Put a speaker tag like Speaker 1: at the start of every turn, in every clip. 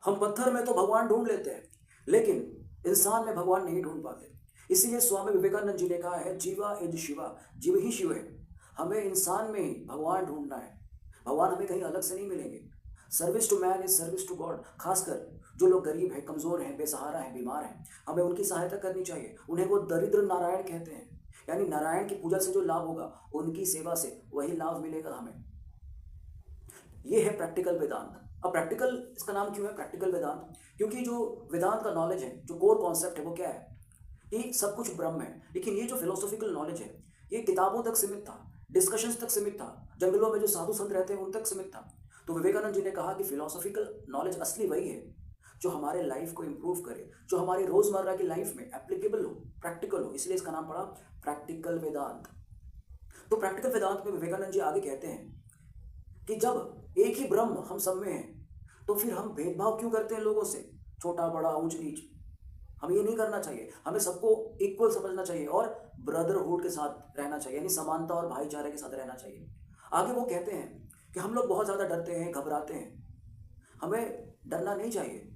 Speaker 1: हम पत्थर में तो भगवान ढूंढ लेते हैं, लेकिन इंसान में भगवान नहीं ढूंढ पाते। इसीलिए स्वामी विवेकानंद जी ने कहा है, जीवा इज शिवा, जीव ही शिव है। हमें इंसान में ही भगवान ढूंढना है। भगवान हमें कहीं अलग से नहीं मिलेंगे। Service to man is service to God. खासकर जो लोग गरीब हैं, कमजोर हैं, बेसहारा हैं, बीमार हैं, हमें उनकी सहायता करनी चाहिए। उन्हें वो दरिद्र नारायण कहते हैं, यानी नारायण की पूजा से जो लाभ होगा, उनकी सेवा से वही लाभ मिलेगा हमें। ये है प्रैक्टिकल वेदांत। अब प्रैक्टिकल इसका नाम क्यों है प्रैक्टिकल वेदांत? क्योंकि जो वेदांत का नॉलेज है, जो कोर कॉन्सेप्ट है, वो क्या है कि सब कुछ ब्रह्म है। लेकिन ये जो फिलोसॉफिकल नॉलेज है, ये किताबों तक सीमित था, डिस्कशंस तक सीमित था, जंगलों में जो साधु संत रहते हैं उन तक सीमित था। तो विवेकानंद जी ने कहा कि फिलोसॉफिकल नॉलेज असली वही है जो हमारे लाइफ को इंप्रूव करे, जो हमारी रोजमर्रा की लाइफ में एप्लीकेबल हो, प्रैक्टिकल हो। इसलिए इसका नाम पड़ा प्रैक्टिकल वेदांत। तो प्रैक्टिकल वेदांत में विवेकानंद जी आगे कहते हैं कि जब एक ही ब्रह्म हम सब में है, तो फिर हम भेदभाव क्यों करते हैं लोगों से, छोटा बड़ा ऊंच नीच? हमें ये नहीं करना चाहिए। हमें सबको इक्वल समझना चाहिए और ब्रदरहुड के साथ रहना चाहिए, यानी समानता और भाईचारे के साथ रहना चाहिए। आगे वो कहते हैं कि हम लोग बहुत ज़्यादा डरते हैं, घबराते हैं। हमें डरना नहीं चाहिए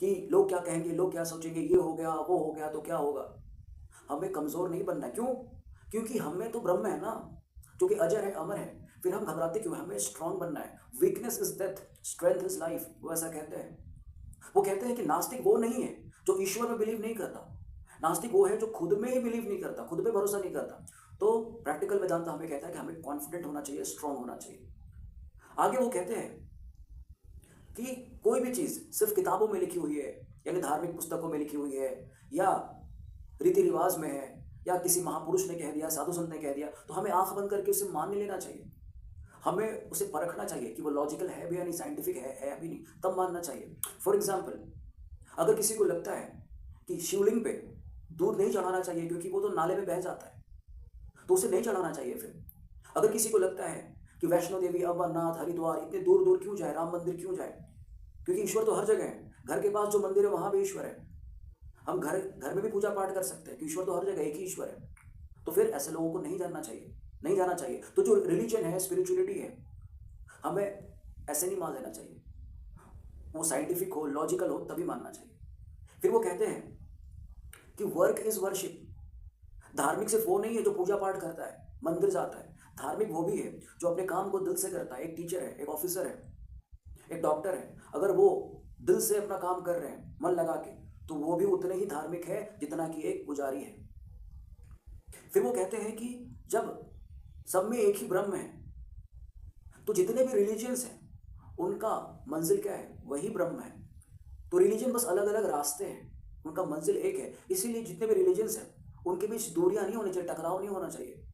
Speaker 1: कि लोग क्या कहेंगे, लोग क्या सोचेंगे, ये हो गया वो हो गया तो क्या होगा। हमें कमज़ोर नहीं बनना। क्यों? क्योंकि हमें तो ब्रह्म है ना, जो कि अजर है, अमर है। फिर हम घबराते क्यों? हमें स्ट्रांग बनना है। Weakness is death, strength is life, वो ऐसा कहते हैं। वो कहते हैं कि नास्तिक वो नहीं है जो ईश्वर में बिलीव नहीं करता। नास्तिक वो है जो खुद में ही बिलीव नहीं करता, खुद पे भरोसा नहीं करता। तो प्रैक्टिकल वेदांत हमें कहता है कि हमें कॉन्फिडेंट होना चाहिए, स्ट्रांग होना चाहिए। आगे वो कहते हैं कि कोई भी चीज़ सिर्फ किताबों में लिखी हुई है, यानी धार्मिक पुस्तकों में लिखी हुई है, या रीति रिवाज में है, या किसी महापुरुष ने कह दिया, साधु संत ने कह दिया, तो हमें आंख बंद करके उसे मान नहीं लेना चाहिए। हमें उसे परखना चाहिए कि वो लॉजिकल है भी या नहीं, साइंटिफिक है भी नहीं, तब मानना चाहिए। फॉर एग्जाम्पल, अगर किसी को लगता है कि शिवलिंग पे दूध नहीं चढ़ाना चाहिए क्योंकि वो तो नाले में बह जाता है, तो उसे नहीं चढ़ाना चाहिए। फिर अगर किसी को लगता है कि वैष्णो देवी, अमरनाथ, हरिद्वार इतने दूर दूर क्यों जाए, राम मंदिर क्यों जाए, क्योंकि ईश्वर तो हर जगह है, घर के पास जो मंदिर है वहां भी ईश्वर है, हम घर घर में भी पूजा पाठ कर सकते हैं कि ईश्वर तो हर जगह, एक ही ईश्वर है। तो फिर ऐसे लोगों को नहीं जानना चाहिए, नहीं जाना चाहिए। तो जो रिलीजन है, स्पिरिचुअलिटी है, हमें ऐसे नहीं मान लेना चाहिए। वो साइंटिफिक हो, लॉजिकल हो, तभी मानना चाहिए। फिर वो कहते हैं कि वर्क इज वर्शिप। धार्मिक सिर्फ वो नहीं है जो पूजा पाठ करता है, मंदिर जाता है। धार्मिक वो भी है जो अपने काम को दिल से करता है। एक टीचर है, एक ऑफिसर है, एक डॉक्टर है, अगर वो दिल से अपना काम कर रहे हैं मन लगा के, तो वो भी उतने ही धार्मिक है जितना कि एक पुजारी है। फिर वो कहते हैं कि जब सब में एक ही ब्रह्म है, तो जितने भी रिलीजियंस हैं उनका मंजिल क्या है? वही ब्रह्म है। तो रिलीजन बस अलग अलग रास्ते हैं, उनका मंजिल एक है। इसीलिए जितने भी रिलीजन्स हैं उनके बीच दूरियां नहीं होनी चाहिए, टकराव नहीं होना चाहिए,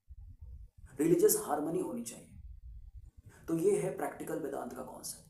Speaker 1: रिलीजियस हार्मनी होनी चाहिए। तो ये है प्रैक्टिकल वेदांत का कॉन्सेप्ट।